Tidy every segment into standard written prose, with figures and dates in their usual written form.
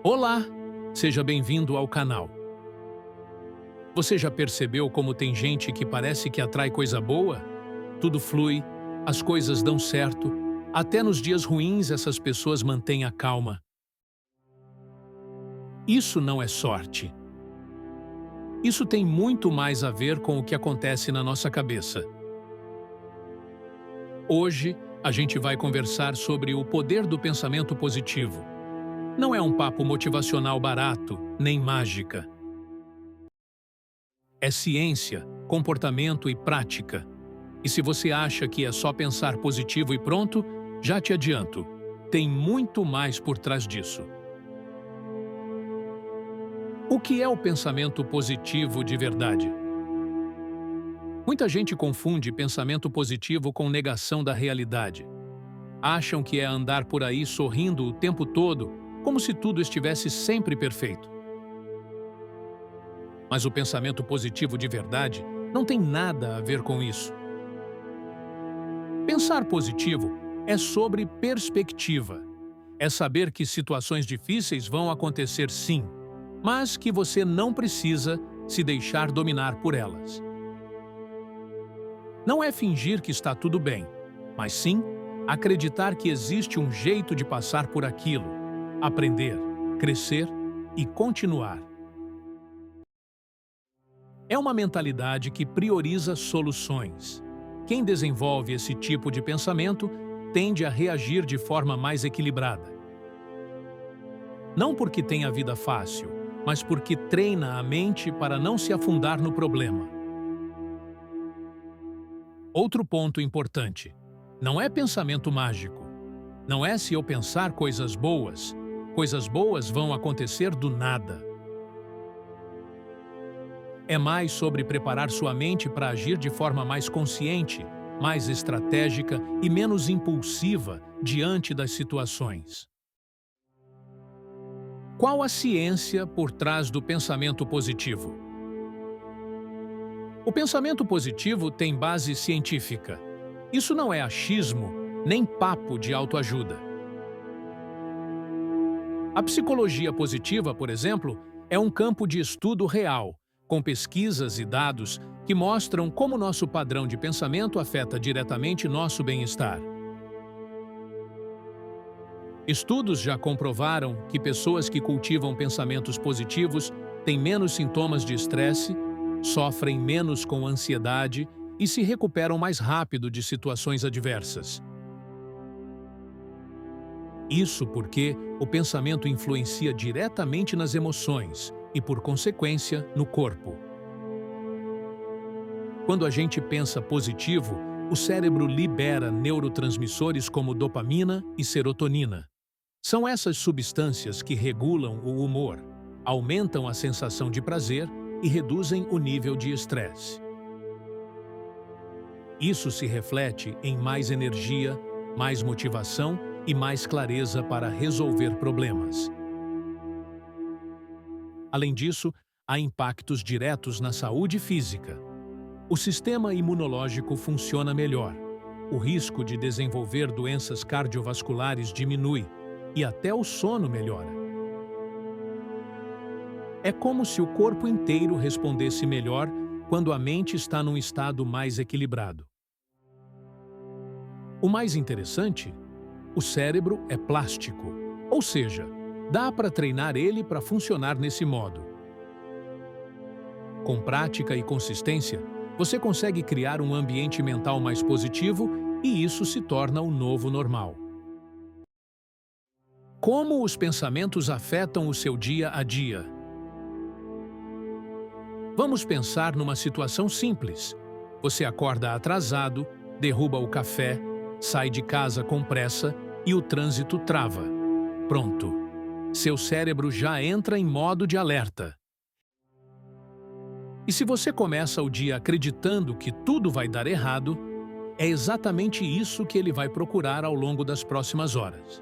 Olá! Seja bem-vindo ao canal. Você já percebeu como tem gente que parece que atrai coisa boa? Tudo flui, as coisas dão certo, até nos dias ruins essas pessoas mantêm a calma. Isso não é sorte. Isso tem muito mais a ver com o que acontece na nossa cabeça. Hoje, a gente vai conversar sobre o poder do pensamento positivo. Não é um papo motivacional barato, nem mágica. É ciência, comportamento e prática. E se você acha que é só pensar positivo e pronto, já te adianto, tem muito mais por trás disso. O que é o pensamento positivo de verdade? Muita gente confunde pensamento positivo com negação da realidade. Acham que é andar por aí sorrindo o tempo todo, como se tudo estivesse sempre perfeito. Mas o pensamento positivo de verdade não tem nada a ver com isso. Pensar positivo é sobre perspectiva. É saber que situações difíceis vão acontecer sim, mas que você não precisa se deixar dominar por elas. Não é fingir que está tudo bem, mas sim acreditar que existe um jeito de passar por aquilo, aprender, crescer e continuar. É uma mentalidade que prioriza soluções. Quem desenvolve esse tipo de pensamento tende a reagir de forma mais equilibrada. Não porque tem a vida fácil, mas porque treina a mente para não se afundar no problema. Outro ponto importante: não é pensamento mágico. Não é se eu pensar coisas boas vão acontecer do nada. É mais sobre preparar sua mente para agir de forma mais consciente, mais estratégica e menos impulsiva diante das situações. Qual a ciência por trás do pensamento positivo? O pensamento positivo tem base científica. Isso não é achismo, nem papo de autoajuda. A psicologia positiva, por exemplo, é um campo de estudo real, com pesquisas e dados que mostram como nosso padrão de pensamento afeta diretamente nosso bem-estar. Estudos já comprovaram que pessoas que cultivam pensamentos positivos têm menos sintomas de estresse, sofrem menos com ansiedade e se recuperam mais rápido de situações adversas. Isso porque o pensamento influencia diretamente nas emoções e, por consequência, no corpo. Quando a gente pensa positivo, o cérebro libera neurotransmissores como dopamina e serotonina. São essas substâncias que regulam o humor, aumentam a sensação de prazer e reduzem o nível de estresse. Isso se reflete em mais energia, mais motivação e mais clareza para resolver problemas. Além disso, há impactos diretos na saúde física. O sistema imunológico funciona melhor, o risco de desenvolver doenças cardiovasculares diminui e até o sono melhora. É como se o corpo inteiro respondesse melhor quando a mente está num estado mais equilibrado. O mais interessante, o cérebro é plástico, ou seja, dá para treinar ele para funcionar nesse modo. Com prática e consistência, você consegue criar um ambiente mental mais positivo e isso se torna o novo normal. Como os pensamentos afetam o seu dia a dia? Vamos pensar numa situação simples. Você acorda atrasado, derruba o café, sai de casa com pressa e o trânsito trava. Pronto. Seu cérebro já entra em modo de alerta. E se você começa o dia acreditando que tudo vai dar errado, é exatamente isso que ele vai procurar ao longo das próximas horas.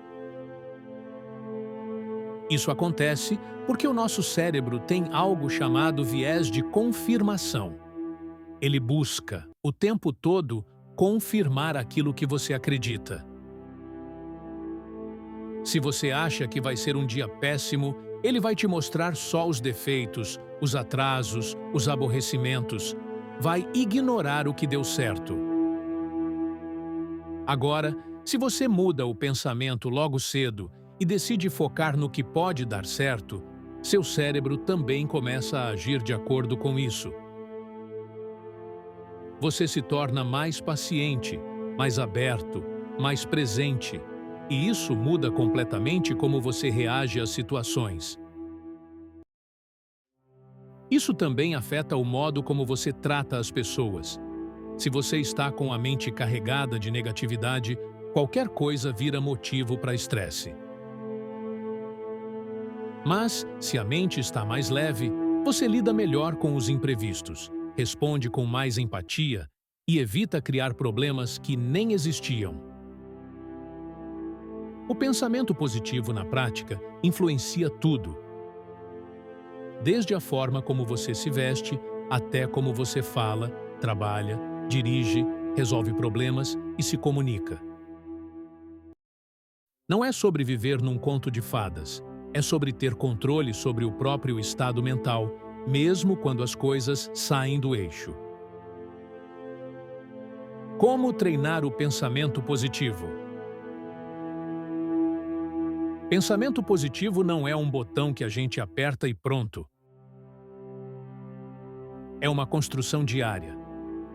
Isso acontece porque o nosso cérebro tem algo chamado viés de confirmação. Ele busca, o tempo todo, confirmar aquilo que você acredita. Se você acha que vai ser um dia péssimo, ele vai te mostrar só os defeitos, os atrasos, os aborrecimentos. Vai ignorar o que deu certo. Agora, se você muda o pensamento logo cedo e decide focar no que pode dar certo, seu cérebro também começa a agir de acordo com isso. Você se torna mais paciente, mais aberto, mais presente, e isso muda completamente como você reage às situações. Isso também afeta o modo como você trata as pessoas. Se você está com a mente carregada de negatividade, qualquer coisa vira motivo para estresse. Mas, se a mente está mais leve, você lida melhor com os imprevistos, responde com mais empatia e evita criar problemas que nem existiam. O pensamento positivo na prática influencia tudo, desde a forma como você se veste até como você fala, trabalha, dirige, resolve problemas e se comunica. Não é sobre viver num conto de fadas, é sobre ter controle sobre o próprio estado mental, mesmo quando as coisas saem do eixo. Como treinar o pensamento positivo? Pensamento positivo não é um botão que a gente aperta e pronto. É uma construção diária.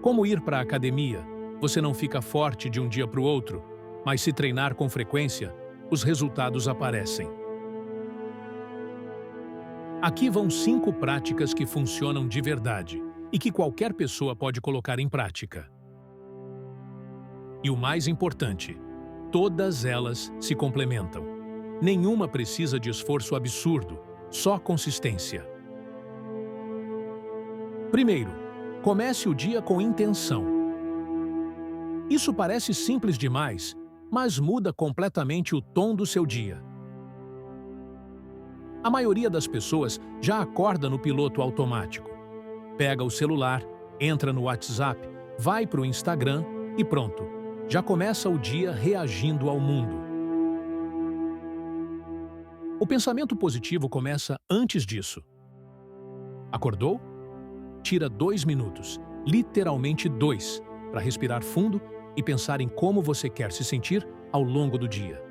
Como ir para a academia, você não fica forte de um dia para o outro, mas se treinar com frequência, os resultados aparecem. Aqui vão 5 práticas que funcionam de verdade e que qualquer pessoa pode colocar em prática. E o mais importante, todas elas se complementam. Nenhuma precisa de esforço absurdo, só consistência. Primeiro, comece o dia com intenção. Isso parece simples demais, mas muda completamente o tom do seu dia. A maioria das pessoas já acorda no piloto automático. Pega o celular, entra no WhatsApp, vai para o Instagram e pronto. Já começa o dia reagindo ao mundo. O pensamento positivo começa antes disso. Acordou? Tira 2 minutos, literalmente 2, para respirar fundo e pensar em como você quer se sentir ao longo do dia.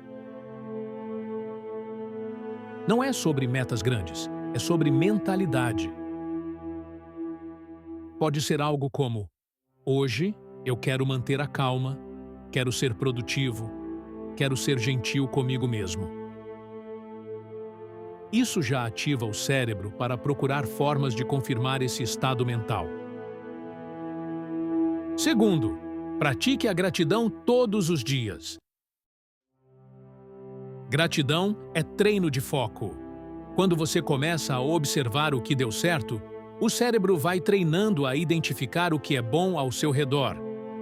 Não é sobre metas grandes, é sobre mentalidade. Pode ser algo como: hoje eu quero manter a calma, quero ser produtivo, quero ser gentil comigo mesmo. Isso já ativa o cérebro para procurar formas de confirmar esse estado mental. Segundo, pratique a gratidão todos os dias. Gratidão é treino de foco. Quando você começa a observar o que deu certo, o cérebro vai treinando a identificar o que é bom ao seu redor,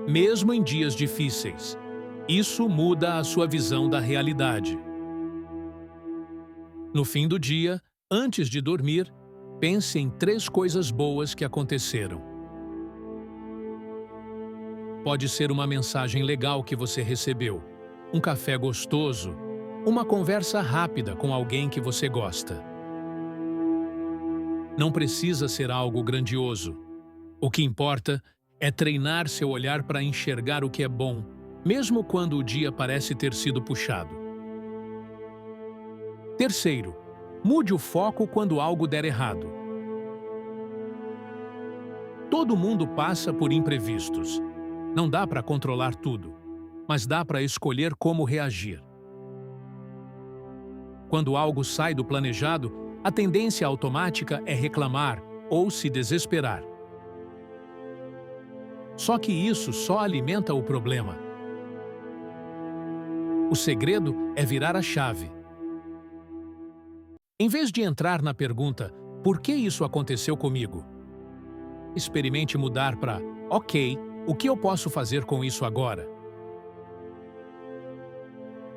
mesmo em dias difíceis. Isso muda a sua visão da realidade. No fim do dia, antes de dormir, pense em 3 coisas boas que aconteceram. Pode ser uma mensagem legal que você recebeu, um café gostoso, uma conversa rápida com alguém que você gosta. Não precisa ser algo grandioso. O que importa é treinar seu olhar para enxergar o que é bom, mesmo quando o dia parece ter sido puxado. Terceiro, mude o foco quando algo der errado. Todo mundo passa por imprevistos. Não dá para controlar tudo, mas dá para escolher como reagir. Quando algo sai do planejado, a tendência automática é reclamar ou se desesperar. Só que isso só alimenta o problema. O segredo é virar a chave. Em vez de entrar na pergunta, por que isso aconteceu comigo? Experimente mudar para, ok, o que eu posso fazer com isso agora?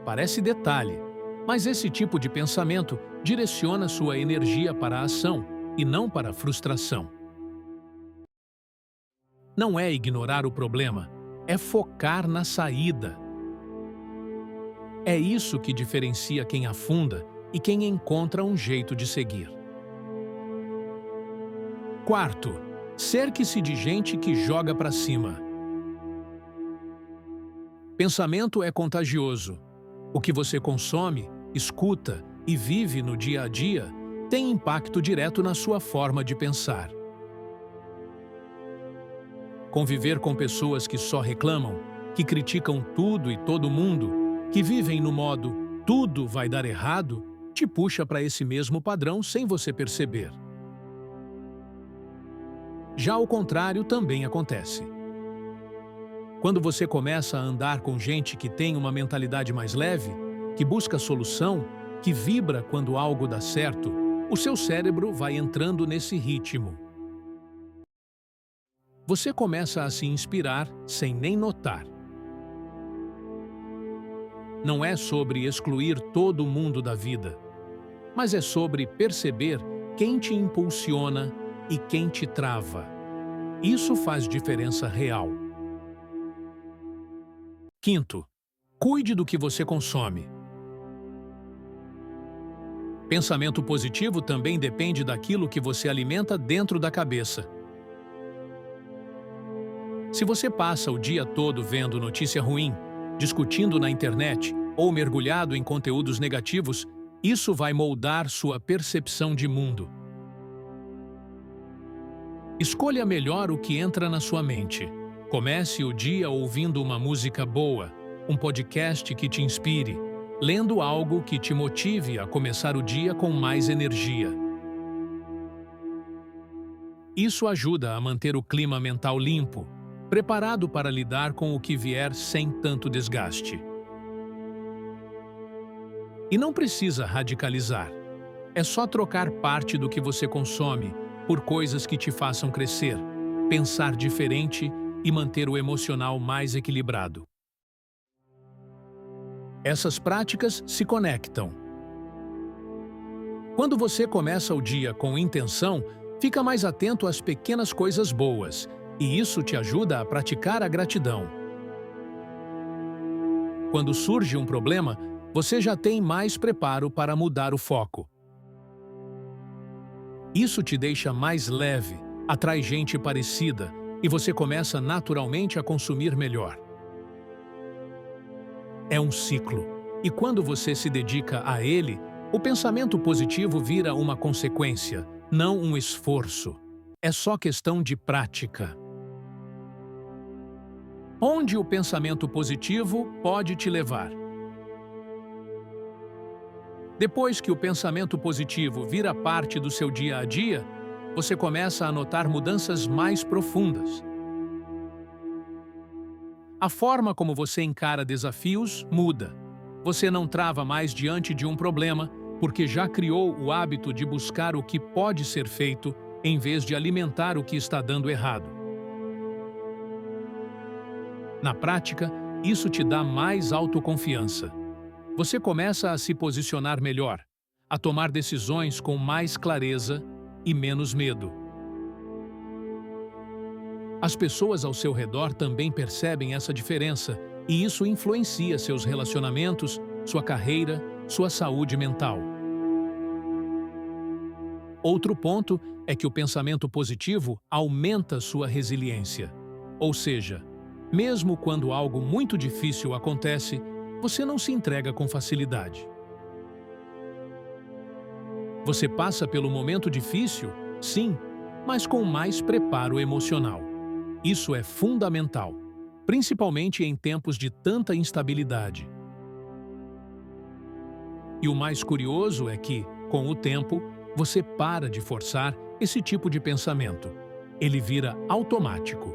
Parece detalhe, mas esse tipo de pensamento direciona sua energia para a ação e não para a frustração. Não é ignorar o problema, é focar na saída. É isso que diferencia quem afunda e quem encontra um jeito de seguir. Quarto, cerque-se de gente que joga para cima. Pensamento é contagioso. O que você consome, escuta e vive no dia a dia tem impacto direto na sua forma de pensar. Conviver com pessoas que só reclamam, que criticam tudo e todo mundo, que vivem no modo "tudo vai dar errado", te puxa para esse mesmo padrão sem você perceber. Já o contrário também acontece. Quando você começa a andar com gente que tem uma mentalidade mais leve, que busca solução, que vibra quando algo dá certo, o seu cérebro vai entrando nesse ritmo. Você começa a se inspirar sem nem notar. Não é sobre excluir todo mundo da vida, mas é sobre perceber quem te impulsiona e quem te trava. Isso faz diferença real. Quinto, cuide do que você consome. Pensamento positivo também depende daquilo que você alimenta dentro da cabeça. Se você passa o dia todo vendo notícia ruim, discutindo na internet ou mergulhado em conteúdos negativos, isso vai moldar sua percepção de mundo. Escolha melhor o que entra na sua mente. Comece o dia ouvindo uma música boa, um podcast que te inspire, lendo algo que te motive a começar o dia com mais energia. Isso ajuda a manter o clima mental limpo, preparado para lidar com o que vier sem tanto desgaste. E não precisa radicalizar. É só trocar parte do que você consome por coisas que te façam crescer, pensar diferente e manter o emocional mais equilibrado. Essas práticas se conectam. Quando você começa o dia com intenção, fica mais atento às pequenas coisas boas, e isso te ajuda a praticar a gratidão. Quando surge um problema, você já tem mais preparo para mudar o foco. Isso te deixa mais leve, atrai gente parecida e você começa naturalmente a consumir melhor. É um ciclo, e quando você se dedica a ele, o pensamento positivo vira uma consequência, não um esforço. É só questão de prática. Onde o pensamento positivo pode te levar? Depois que o pensamento positivo vira parte do seu dia a dia, você começa a notar mudanças mais profundas. A forma como você encara desafios muda. Você não trava mais diante de um problema, porque já criou o hábito de buscar o que pode ser feito, em vez de alimentar o que está dando errado. Na prática, isso te dá mais autoconfiança. Você começa a se posicionar melhor, a tomar decisões com mais clareza e menos medo. As pessoas ao seu redor também percebem essa diferença e isso influencia seus relacionamentos, sua carreira, sua saúde mental. Outro ponto é que o pensamento positivo aumenta sua resiliência. Ou seja, mesmo quando algo muito difícil acontece, você não se entrega com facilidade. Você passa pelo momento difícil, sim, mas com mais preparo emocional. Isso é fundamental, principalmente em tempos de tanta instabilidade. E o mais curioso é que, com o tempo, você para de forçar esse tipo de pensamento. Ele vira automático.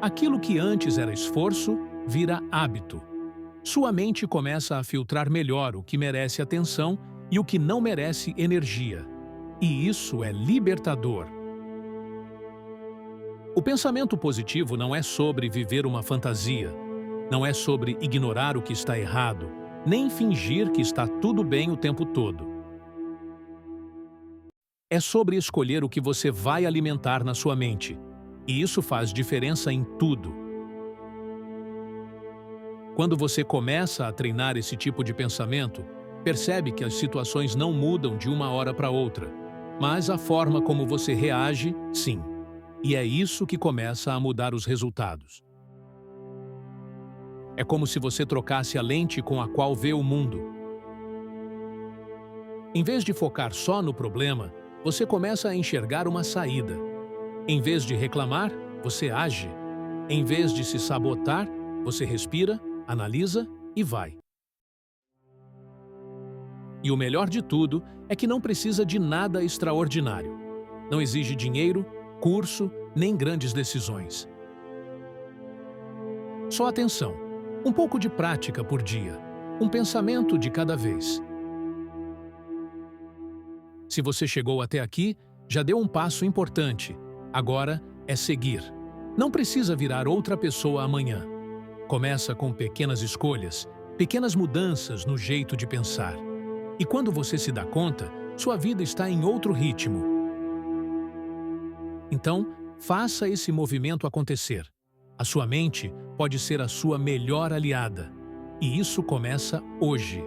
Aquilo que antes era esforço, vira hábito. Sua mente começa a filtrar melhor o que merece atenção e o que não merece energia. E isso é libertador. O pensamento positivo não é sobre viver uma fantasia, não é sobre ignorar o que está errado, nem fingir que está tudo bem o tempo todo. É sobre escolher o que você vai alimentar na sua mente, e isso faz diferença em tudo. Quando você começa a treinar esse tipo de pensamento, percebe que as situações não mudam de uma hora para outra, mas a forma como você reage, sim. E é isso que começa a mudar os resultados. É como se você trocasse a lente com a qual vê o mundo. Em vez de focar só no problema, você começa a enxergar uma saída. Em vez de reclamar, você age. Em vez de se sabotar, você respira, analisa e vai. E o melhor de tudo é que não precisa de nada extraordinário. Não exige dinheiro, curso, nem grandes decisões. Só atenção, um pouco de prática por dia, um pensamento de cada vez. Se você chegou até aqui, já deu um passo importante. Agora é seguir. Não precisa virar outra pessoa amanhã. Começa com pequenas escolhas, pequenas mudanças no jeito de pensar. E quando você se dá conta, sua vida está em outro ritmo. Então, faça esse movimento acontecer. A sua mente pode ser a sua melhor aliada. E isso começa hoje.